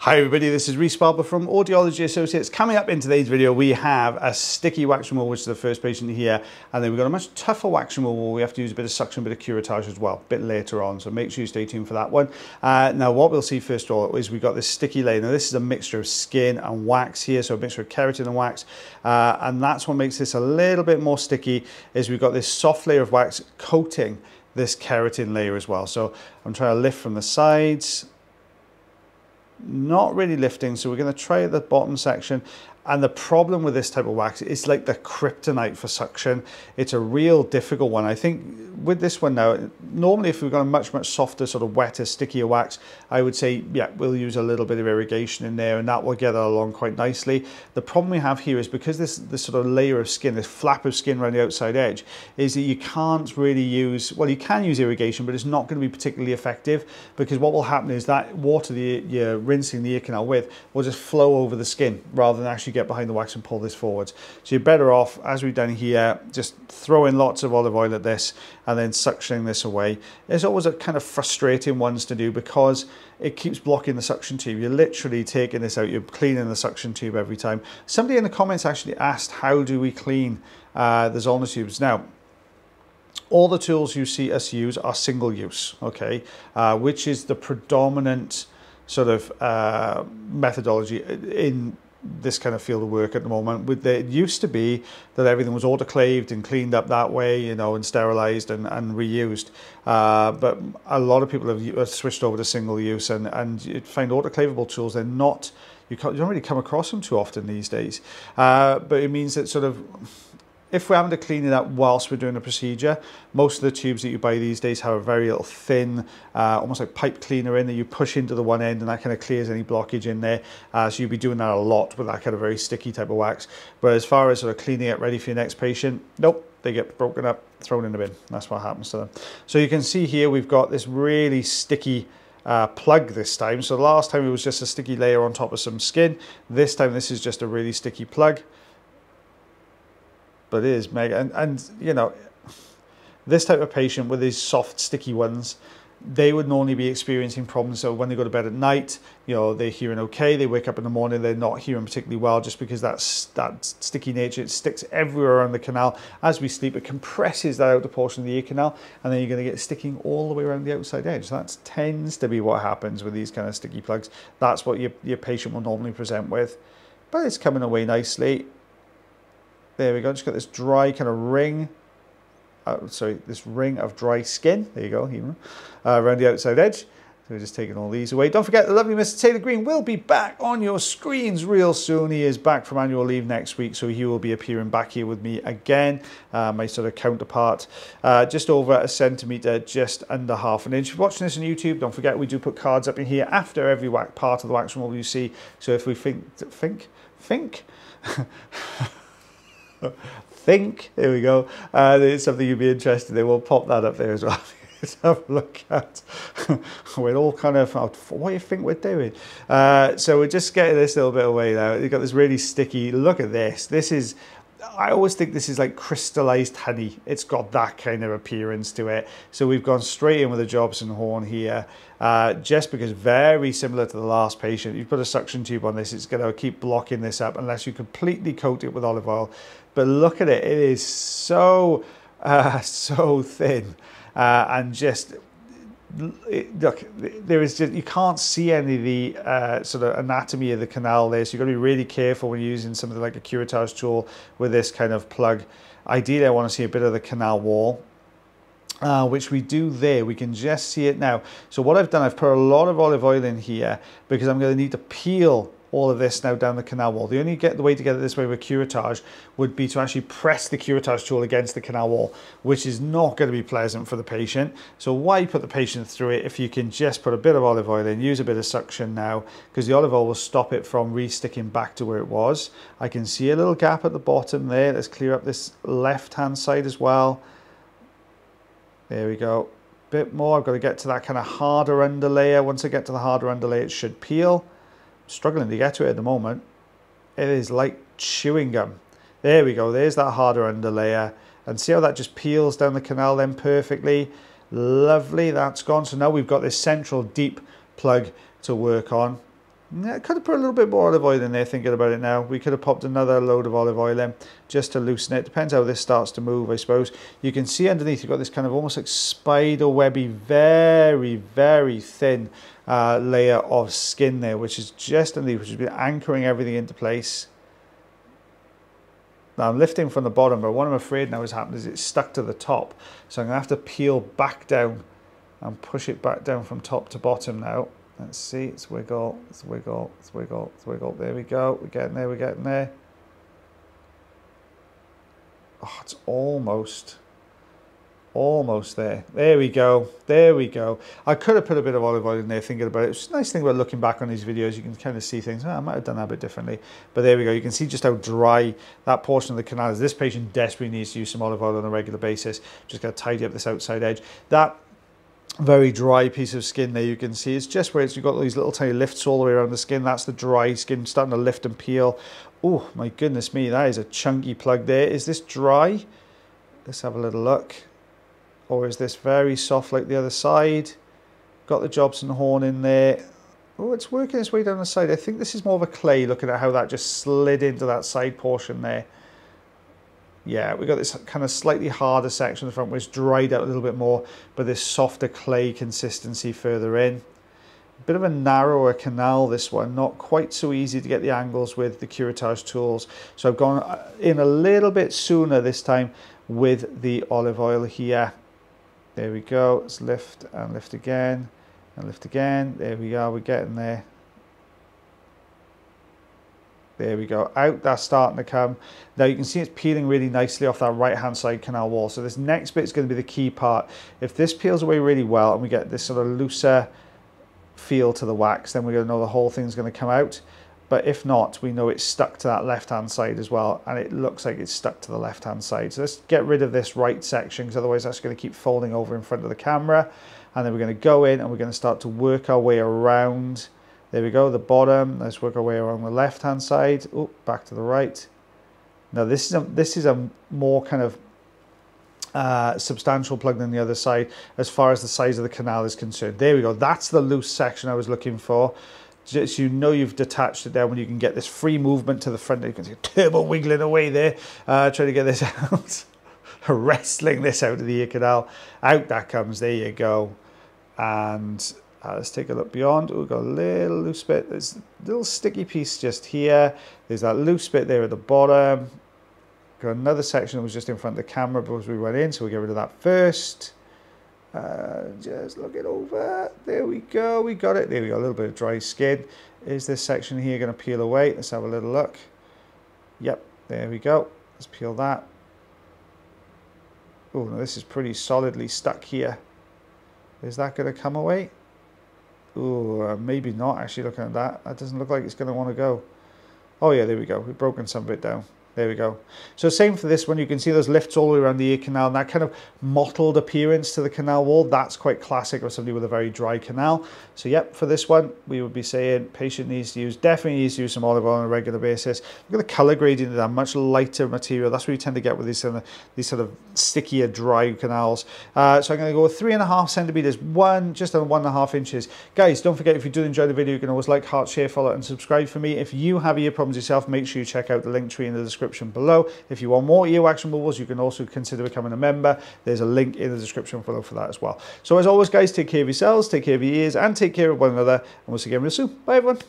Hi everybody, this is Rhys Barber from Audiology Associates. Coming up in today's video, we have a sticky wax removal, which is the first patient here, and then we've got a much tougher wax removal. We have to use a bit of suction, a bit of curettage as well, a bit later on, so make sure you stay tuned for that one. Now what we'll see first of all is we've got this sticky layer. Now this is a mixture of skin and wax here, so a mixture of keratin and wax, and that's what makes this a little bit more sticky, is we've got this soft layer of wax coating this keratin layer as well. So I'm trying to lift from the sides, not really lifting, so we're going to try at the bottom section. And the problem with this type of wax, it's like the kryptonite for suction. It's a real difficult one. I think with this one now, normally if we've got a much softer, sort of wetter, stickier wax, I would say, yeah, we'll use a little bit of irrigation in there and that will get it along quite nicely. The problem we have here is because this sort of layer of skin, this flap of skin around the outside edge, is that you can't really use, well, you can use irrigation, but it's not going to be particularly effective, because what will happen is that water that you're rinsing the ear canal with will just flow over the skin rather than actually get behind the wax and pull this forwards. So you're better off, as we've done here, just throwing lots of olive oil at this and then suctioning this away. It's always a kind of frustrating ones to do because it keeps blocking the suction tube. You're literally taking this out, you're cleaning the suction tube every time. Somebody in the comments actually asked, how do we clean the Zollner tubes? Now, all the tools you see us use are single use, okay, which is the predominant sort of methodology in this kind of field of work at the moment. It used to be that everything was autoclaved and cleaned up that way, you know, and sterilized and reused. But a lot of people have switched over to single use, and you find autoclavable tools, they're not, you don't really come across them too often these days. But it means that sort of, if we're having to clean it up whilst we're doing a procedure, most of the tubes that you buy these days have a very little thin, almost like pipe cleaner in that you push into the one end, and that kind of clears any blockage in there. So you'll be doing that a lot with that kind of very sticky type of wax. But as far as sort of cleaning it ready for your next patient, nope, they get broken up, thrown in the bin. That's what happens to them. So you can see here we've got this really sticky plug this time. So the last time it was just a sticky layer on top of some skin. This time this is just a really sticky plug. But it is mega, and you know, this type of patient with these soft sticky ones, they would normally be experiencing problems. So when they go to bed at night, you know, they're hearing okay, they wake up in the morning, they're not hearing particularly well, just because that sticky nature, it sticks everywhere around the canal. As we sleep, it compresses that outer portion of the ear canal, and then you're going to get sticking all the way around the outside edge. So that tends to be what happens with these kind of sticky plugs. That's what your patient will normally present with, but it's coming away nicely. There we go, just got this dry kind of ring, this ring of dry skin, there you go, around the outside edge. So we're just taking all these away. Don't forget, the lovely Mr. Taylor Green will be back on your screens real soon. He is back from annual leave next week, so he will be appearing back here with me again, my sort of counterpart, just over a centimetre, just under half an inch. If you're watching this on YouTube, don't forget we do put cards up in here after every part of the wax removal you see. So if we there we go, it's something you'd be interested in, we'll pop that up there as well. Let's have a look at we're all kind of, what do you think we're doing? So we're just getting this little bit away now. You've got this really sticky, look at this. This is, I always think this is like crystallized honey. It's got that kind of appearance to it. So we've gone straight in with a Jobson horn here, just because very similar to the last patient. You put a suction tube on this, it's going to keep blocking this up unless you completely coat it with olive oil. But look at it, it is so, so thin, and just, look, there is just, you can't see any of the sort of anatomy of the canal there, so you've got to be really careful when you're using something like a curettage tool with this kind of plug. Ideally, I want to see a bit of the canal wall, which we do there. We can just see it now. So what I've done, I've put a lot of olive oil in here because I'm going to need to peel all of this now down the canal wall. The way to get it this way with curettage would be to actually press the curettage tool against the canal wall, which is not going to be pleasant for the patient. So why put the patient through it if you can just put a bit of olive oil in, use a bit of suction now, because the olive oil will stop it from re-sticking back to where it was. I can see a little gap at the bottom there. Let's clear up this left-hand side as well. There we go. Bit more. I've got to get to that kind of harder underlayer. Once I get to the harder underlayer, it should peel. Struggling to get to it at the moment. It is like chewing gum. There we go, there's that harder underlayer, and see how that just peels down the canal then perfectly. Lovely, that's gone. So now we've got this central deep plug to work on. Yeah, I could have put a little bit more olive oil in there thinking about it now. We could have popped another load of olive oil in just to loosen it. Depends how this starts to move, I suppose. You can see underneath you've got this kind of almost like spider webby, very, very thin layer of skin there, which is just underneath, which has been anchoring everything into place. Now I'm lifting from the bottom, but what I'm afraid now has happened is it's stuck to the top. So I'm going to have to peel back down and push it back down from top to bottom now. Let's see, it's wiggle, it's wiggle, it's wiggle, it's wiggle. There we go, we're getting there, we're getting there. Oh, it's almost there. There we go, there we go. I could have put a bit of olive oil in there thinking about it. It's a nice thing about looking back on these videos, you can kind of see things. Oh, I might have done that a bit differently. But there we go, you can see just how dry that portion of the canal is. This patient desperately needs to use some olive oil on a regular basis. Just got to tidy up this outside edge. That very dry piece of skin there you can see it's just where you've got these little tiny lifts all the way around the skin. That's the dry skin starting to lift and peel. Oh my goodness me, that is a chunky plug there. Is this dry? Let's have a little look. Or is this very soft like the other side? Got the Jobson horn in there. Oh, it's working its way down the side. I think this is more of a clay, looking at how that just slid into that side portion there. Yeah, we got this kind of slightly harder section in the front, which dried out a little bit more, but this softer clay consistency further in. A bit of a narrower canal, this one, not quite so easy to get the angles with the curettage tools. So I've gone in a little bit sooner this time with the olive oil here. There we go, let's lift and lift again, and lift again. There we are, we're getting there. There we go, out, that's starting to come. Now you can see it's peeling really nicely off that right hand side canal wall. So this next bit is going to be the key part. If this peels away really well and we get this sort of looser feel to the wax, then we're going to know the whole thing's going to come out. But if not, we know it's stuck to that left hand side as well, and it looks like it's stuck to the left hand side. So let's get rid of this right section, because otherwise that's going to keep folding over in front of the camera. And then we're going to go in and we're going to start to work our way around. There we go, the bottom. Let's work our way around the left hand side. Oh, back to the right. Now this is a more kind of substantial plug than the other side as far as the size of the canal is concerned. There we go, that's the loose section I was looking for. Just, you know, you've detached it down when you can get this free movement to the front. You can see turbo wiggling away there, trying to get this out, wrestling this out of the ear canal. Out that comes, there you go. And let's take a look beyond. We've got a little loose bit. There's a little sticky piece just here. There's that loose bit there at the bottom. Got another section that was just in front of the camera because we went in, so we'll get rid of that first. Just look it over. There we go, we got it. There we go, a little bit of dry skin. Is this section here going to peel away? Let's have a little look. Yep, there we go. Let's peel that. Oh, no, this is pretty solidly stuck here. Is that going to come away? Oh, maybe not, actually, looking at that. That doesn't look like it's going to want to go. Oh yeah, there we go. We've broken some of it down. There we go. So same for this one. You can see those lifts all the way around the ear canal, and that kind of mottled appearance to the canal wall. That's quite classic of somebody with a very dry canal. So yep, for this one, we would be saying patient needs to use, definitely needs to use some olive oil on a regular basis. Look at the color gradient of that, much lighter material. That's what you tend to get with these sort of stickier, dry canals. So I'm going to go with 3.5 centimeters, just on 1.5 inches. Guys, don't forget, if you do enjoy the video, you can always like, heart, share, follow, and subscribe for me. If you have ear problems yourself, make sure you check out the link tree in the description below. If you want more earwax removals, you can also consider becoming a member. There's a link in the description below for that as well. So as always, guys, take care of yourselves, take care of your ears, and take care of one another. And we'll see you again real soon. Bye, everyone.